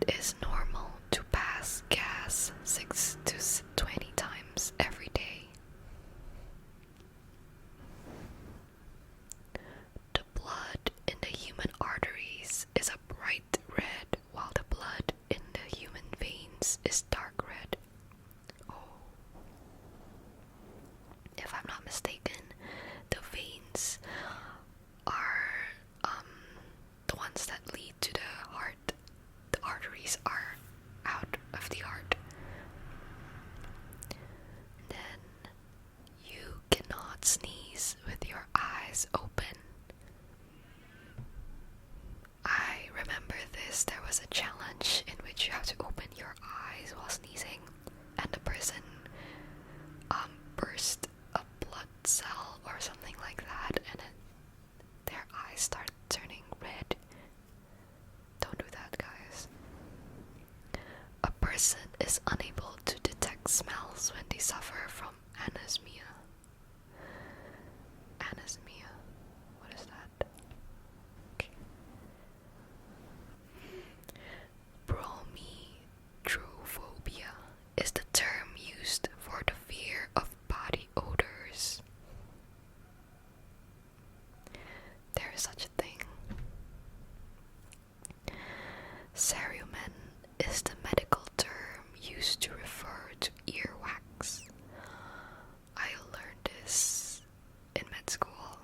It is normal to pass gas 6 to 20 times every day. The blood in the human arteries is a bright red, while the blood in the human veins is dark red. Oh. If I'm not mistaken, the veins are the ones that lead to the heart. The arteries are out of the heart. Then you cannot sneeze with your eyes open. I remember this. There was a challenge in which you have to open your eyes while sneezing, and the person burst a blood cell or something like that, and their eyes start turning red. Don't do that, guys. A person is unable to detect smells when they suffer from anosmia. Anosmia? What is that? Okay. Brometrophobia is the term used for the fear of body odors. There is such a thing. Cerumen is the medical term used to refer to earwax. I learned this in med school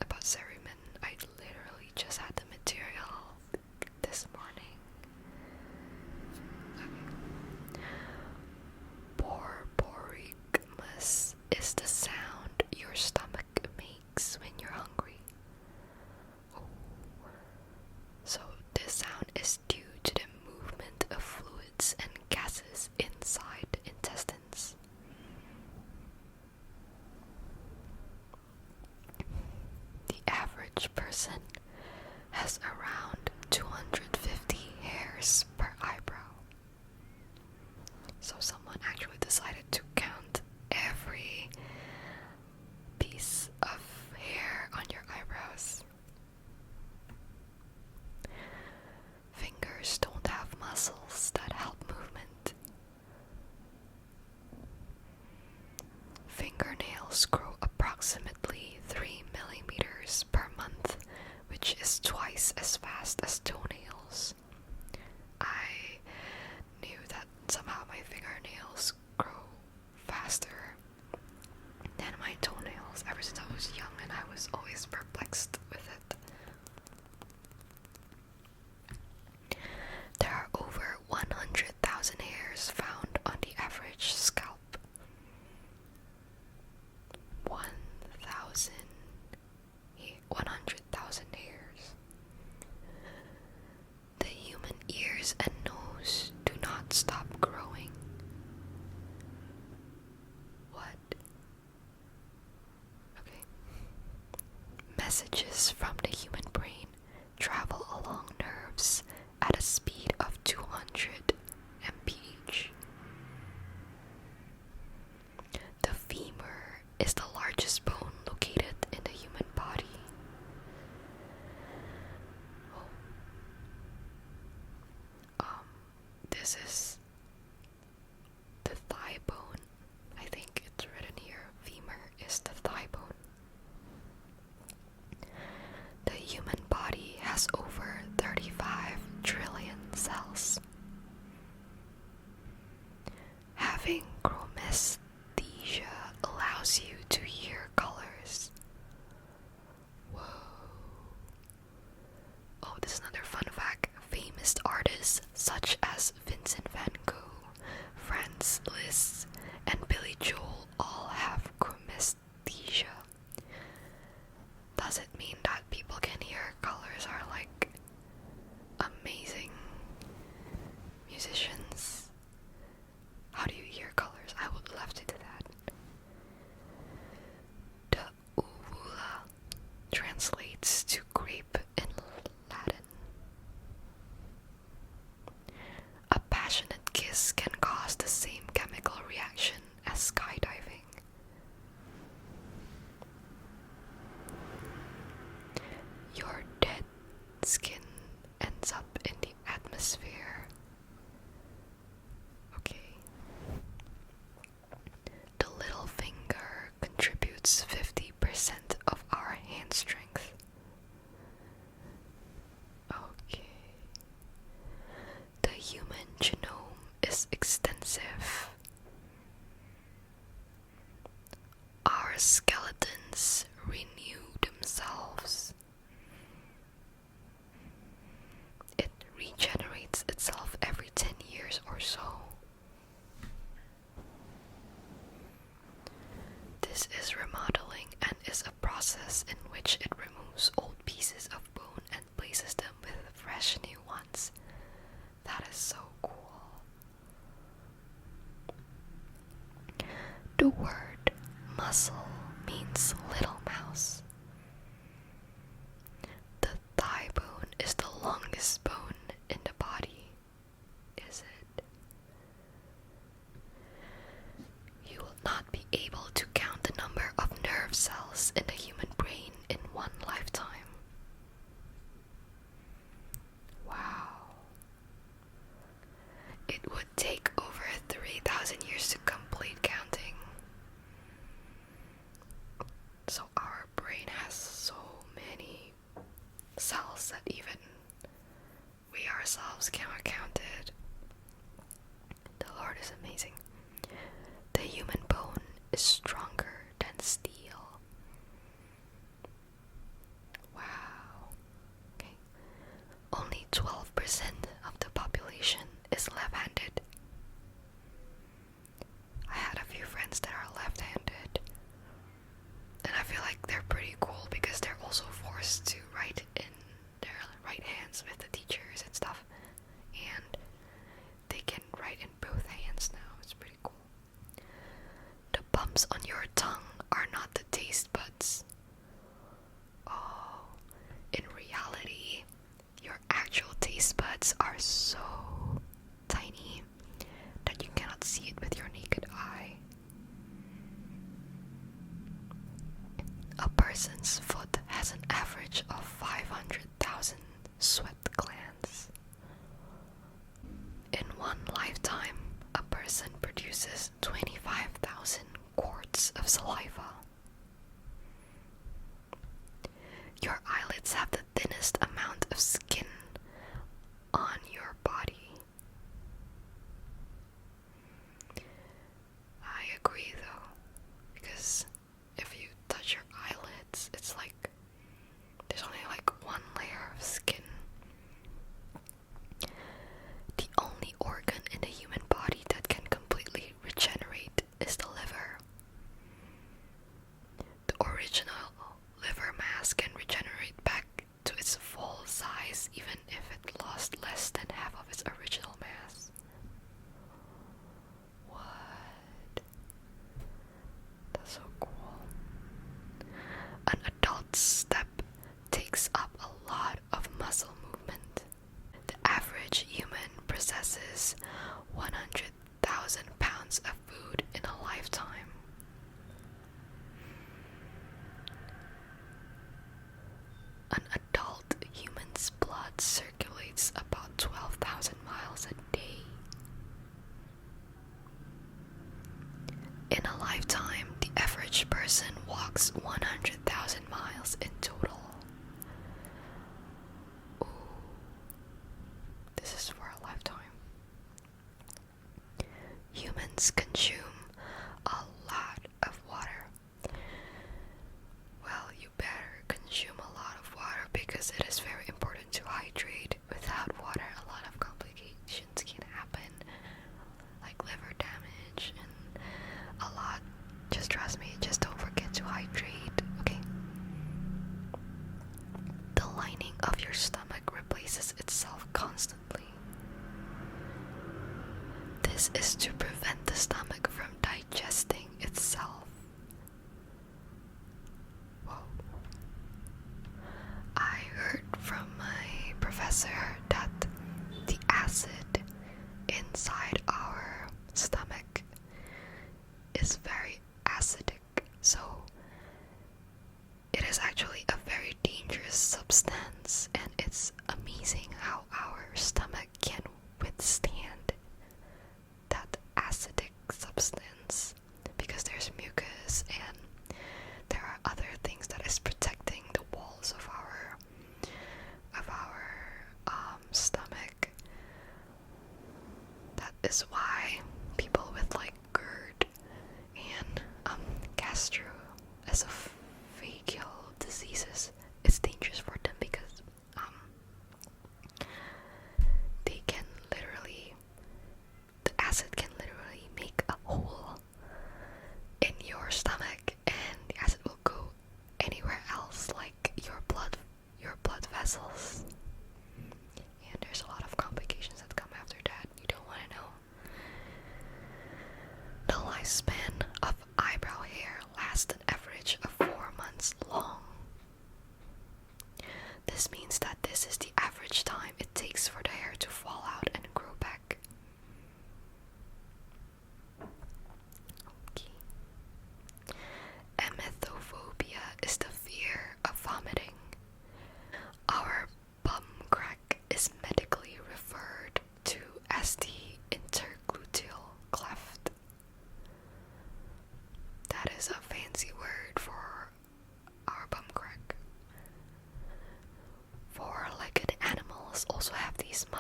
about cerumen. I literally just had the material this morning. Borborygmus is the sound your stomach makes when you're hungry. Oh. So this sound is due to the movement of fluids and gases inside the intestines. The average person has around 250 hairs per eyebrow. So someone actually decided to count every piece of hair on your eyebrows. Fingers don't have muscles that help movement. Fingernails grow approximately 3 millimeters per month, which is twice as fast as toenails. I knew that somehow my fingernails grow faster than my toenails ever since I was young, and I was always perplexed with it. There are over 100,000 hairs found on the average scalp. 100,000 hairs. The human ears and nose do not stop growing. What? Okay. Messages from the human brain travel along nerves at a speed of 200 mph. The femur is the largest bone located in the human body. This is the thigh bone. I think it's written here. Femur is the thigh bone. The human body has over 35 trillion cells. Having chromesthesia allows you to hear colors. Whoa. Oh, this is another fun fact. Famous artists such as Vincent van Gogh, Franz Liszt, and Billy Joel all have chromesthesia. Does it mean that people can hear colors are like amazing musicians? How do you hear colors? I would love to do that. The uvula translates to grape in Latin. A passionate kiss can cause the same chemical reaction It would take over 3,000 years to complete counting. So our brain has so many cells that even we ourselves cannot count it. The Lord is amazing. The human bone is stronger than steel. Wow. Okay. Only 12% of the population is left-handed. I had a few friends that are left-handed, and I feel like they're pretty cool because they're also forced to write in their right hands with the teachers and stuff, and they can write in both hands now. It's pretty cool. The bumps on your tongue are not the taste buds. Oh, in reality, your actual taste buds are so tiny that you cannot see it with your naked eye. A person's foot has an average of 500,000 sweat glands. In one lifetime, a person produces 25,000 quarts of saliva. Your eyelids have the thinnest amount of skin on your body. I agree though, because if you touch your eyelids, it's like there's only like one layer of skin. The only organ in the human body that can completely regenerate is the liver. The original liver mass can regenerate back to its full size even if it lost less than half of its original mass. What? That's so cool. An adult step takes up a lot of muscle movement. The average human processes 100,000 pounds of food in a lifetime. An adult human's blood circulates about 12,000 miles a day. In a lifetime, the average person walks 100,000 miles in total. Ooh, this is for a lifetime. Humans consume a lot of water. Well, you better consume a lot of water because it is very important to hydrate. Without water, a lot of complications can happen, like liver damage and a lot. Just trust me, just don't forget to hydrate, okay? The lining of your stomach replaces itself constantly. This is to prevent the stomach from digesting itself. Whoa. I heard from my professor that the acid inside our stomach is very acidic, so it is actually a very dangerous substance, and it's amazing how our stomach can withstand that acidic substance because there's mucus and there are other things that is protecting the walls of our stomach. That is why people with like GERD and gastroesophageal diseases, it's dangerous for them because they can literally, the acid can literally make a hole in your stomach, and the acid will go anywhere else, like your blood vessels. And there's a lot of complications that come after that you don't want to know. The lifespan of eyebrow hair lasts an average of 4 months long.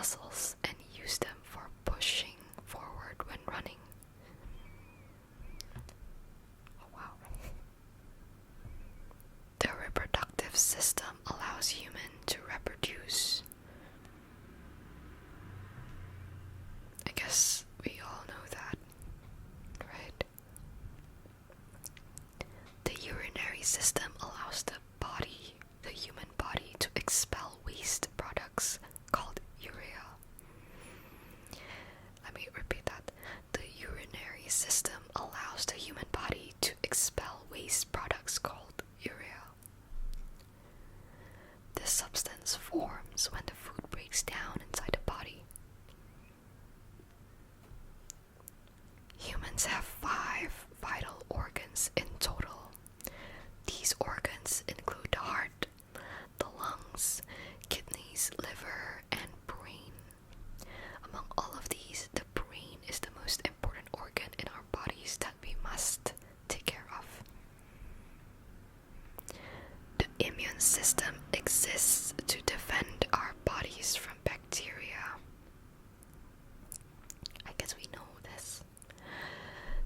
muscles and use them for pushing forward when running. Oh, wow. The reproductive system allows humans to reproduce. I guess we all know that, right? The urinary system allows the human body to expel waste products called urea. Let me repeat that. The urinary system allows the human body to expel waste products called urea. This substance forms when the food breaks down inside the body. Humans have 5 vital organs in total. These organs include the heart, the lungs, kidneys, liver, and brain. Among all of these, the brain is the most important organ in our bodies that we must take care of. The immune system exists to defend our bodies from bacteria. I guess we know this.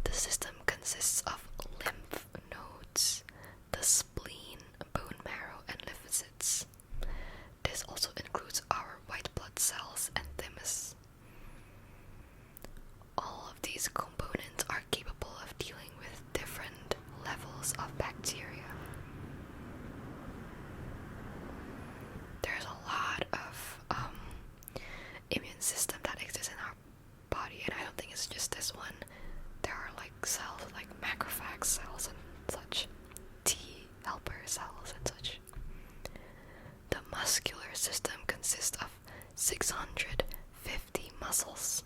The system consists of lymph nodes, the spleen, bone marrow, and lymphocytes. This also includes our white blood cells and thymus. All of these components are capable of dealing with different levels of bacteria. There's a lot of immune system that exists in our body, and I don't think it's just this one. There are like cells like macrophage cells and such, T helper cells and such. The muscular system consists of 650 muscles.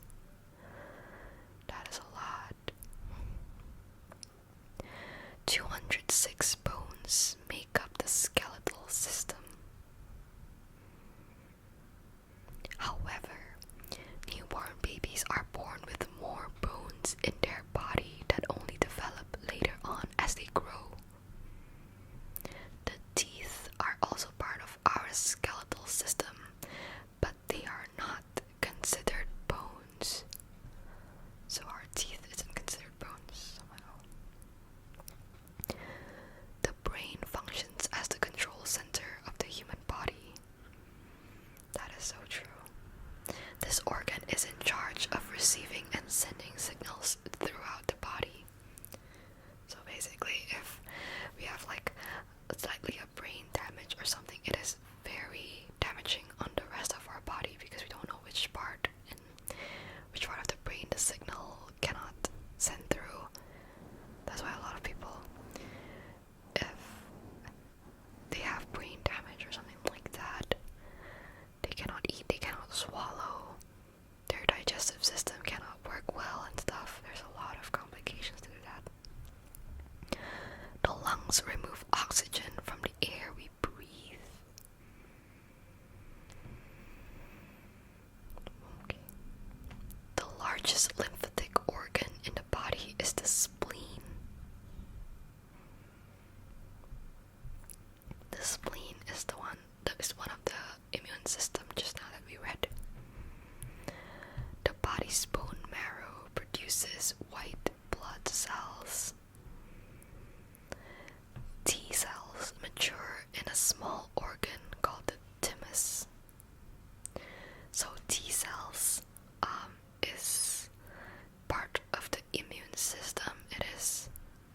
That is a lot. 206 bones make up the skeletal system. However, newborn babies are born with more bones in their body that only develop later on as they grow. The teeth are also part of our skeletal system, but they are not considered bones. So our teeth isn't considered bones somehow. The brain functions as the control center of the human body. That is so true. This organ is in charge of receiving and sending signals throughout the body. So basically, if we have like slightly a brain damage or something, it is very damaging on the rest of our body because we don't know which part of the brain the signal cannot send through. That's why a lot of people, if they have brain damage or something like that, they cannot eat, they cannot swallow, their digestive system cannot work well and stuff. There's a lot of complications to that. The lungs remove oxygen from the air we breathe. Okay. The largest lymphatic organ in the body is the spleen. The spleen is one of the immune system just now that we read. The body's bone marrow produces white blood cells. T cells mature in a small organ called the thymus. So T cells is part of the immune system. It is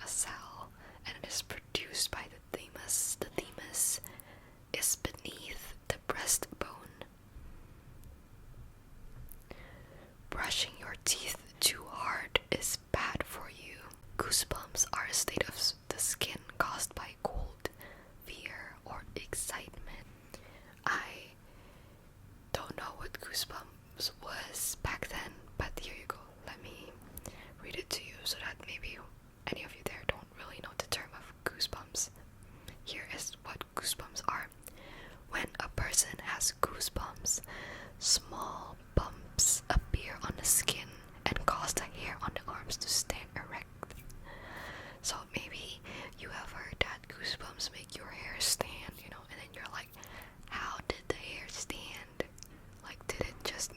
a cell and it is produced by the thymus. The thymus is beneath the breastbone. Brushing your teeth too hard is bad for you. Goosebumps are a state of the skin caused by cold, fear, or excitement. I don't know what goosebumps was back then, but here you go. Let me read it to you so that maybe any of you there don't really know the term of goosebumps. Here is what goosebumps are. When a person has goosebumps, small bumps appear on the skin and cause the hair on the arms to stand erect. So maybe you have heard that goosebumps make your hair stand, and then you're like, how did the hair stand? Like, did it just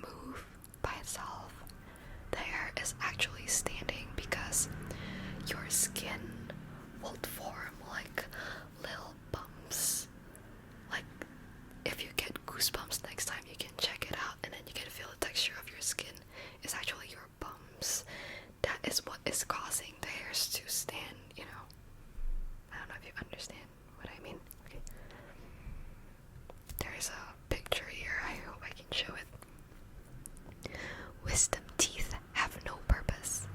wisdom teeth have no purpose.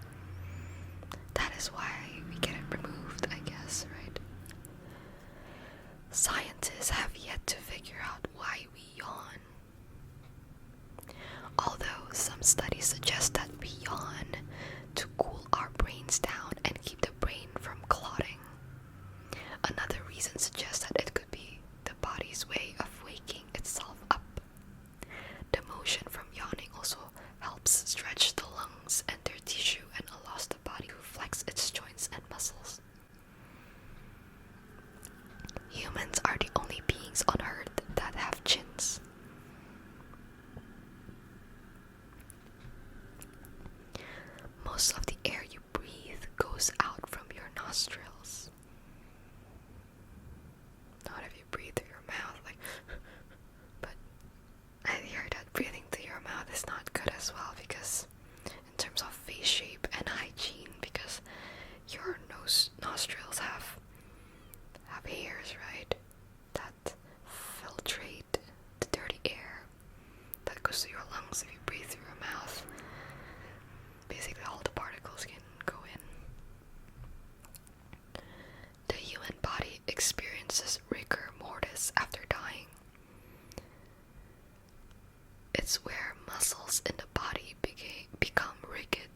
That is why we get it removed, I guess, right? Scientists have yet to figure out why we yawn. Although some studies suggest that we yawn to cool our brains down and keep the brain from clotting. Another reason suggests that it could be the body's way of waking itself up. The motion from yawning also helps stretch the lungs and their tissue and allows the body to flex its joints and muscles. Humans are the only beings on Earth that have chins. Most of the air you breathe goes out from your nostrils. Not if you breathe through your mouth, like, but I hear that breathing through your mouth is not good as well, because in terms of face shape and hygiene, because your nostrils have hairs, right, that filtrate the dirty air that goes to your lungs. If you breathe through your mouth, basically all the particles can go in. The human body experiences rigor mortis after dying. It's where muscles in the body become rigid.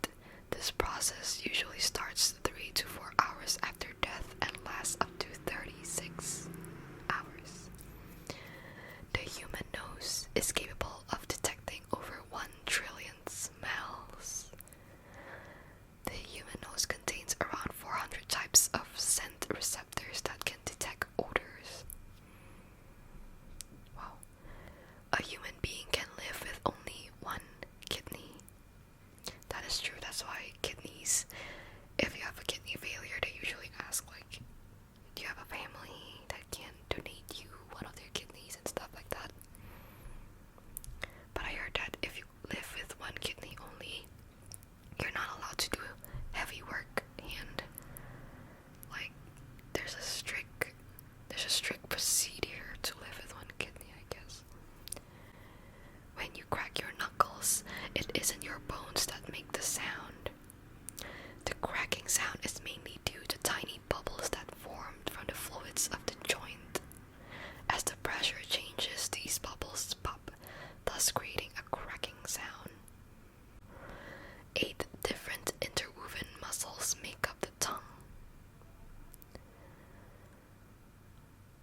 This process usually starts 3 to 4 hours after death and lasts up to 36 hours. The human nose is capable of detecting over 1 trillion smells. The human nose contains around 400 types of scent receptors that can detect odors. Wow. A human being can live with only 1 kidney. That is true. That's why kidneys, if you have a kidney failure, they usually ask, like, do you have a family that can donate you one of their kidneys and stuff like that? But I heard that if you live with 1 kidney only, you're not allowed to do heavy work, and like there's a strict procedure to live with 1 kidney, I guess. When you crack your knuckles, it isn't your bones that make the sound. The cracking sound is mainly due to tiny bubbles that formed from the fluids of the joint. As the pressure changes, these bubbles pop, thus creating a cracking sound. 8 different interwoven muscles make up the tongue.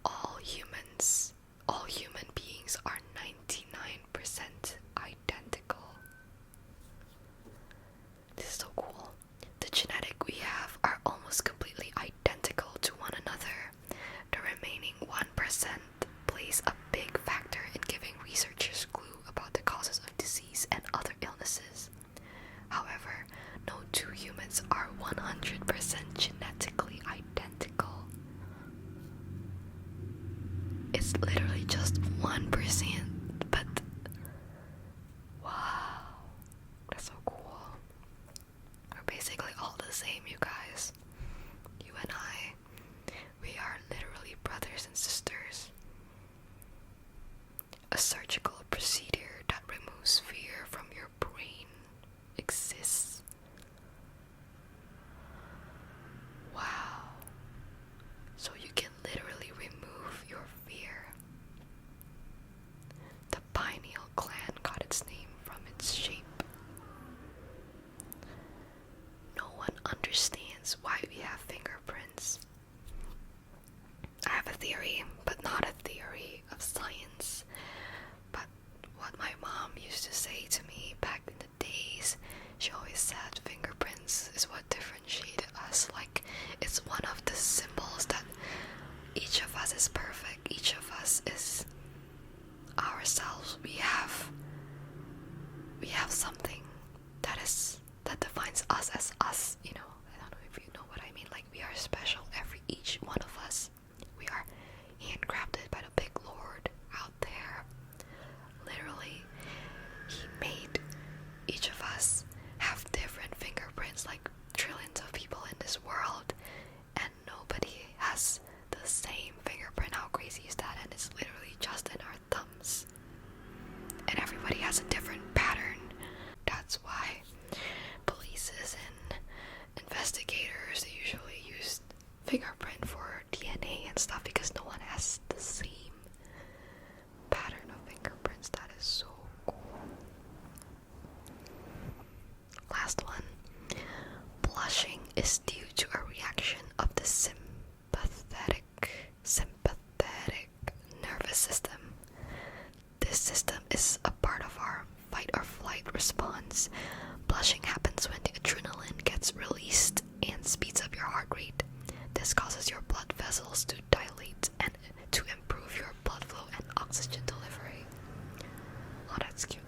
All human beings are 99% identical. This is so cool. The genetic we have are almost completely identical to one another. The remaining 1% plays a big factor in giving researchers clue about the causes of disease and other illnesses. However, no 2 humans are 100% genetically identical. It's literally just 1%, but wow, that's so cool. We're basically all the same, you guys. You and I, we are literally brothers and sisters. A surgical procedure that removes fear from your brain exists. Wow. So you can literally remove your fear. The pineal gland got its name from its shape. No one understands why we have fingerprints. I have a theory, but not a theory of science. But what my mom used to say to me back in the days, she always said fingerprints is what differentiated us. Like, it's one of the symbols that each of us is perfect. Each of us is ourselves. We have something that defines us as us, you know. I don't know if you know what I mean. Like, we are special, each one of us. We are handcrafted by the big Lord out there. Literally, he made each of us have different fingerprints, like trillions of people in this world, and nobody has the same fingerprint. How crazy is that? And it's literally just in our thumbs. And everybody has a different pattern. That's why is due to a reaction of the sympathetic nervous system. This system is a part of our fight or flight response. Blushing happens when the adrenaline gets released and speeds up your heart rate. This causes your blood vessels to dilate and to improve your blood flow and oxygen delivery. Oh, that's cute.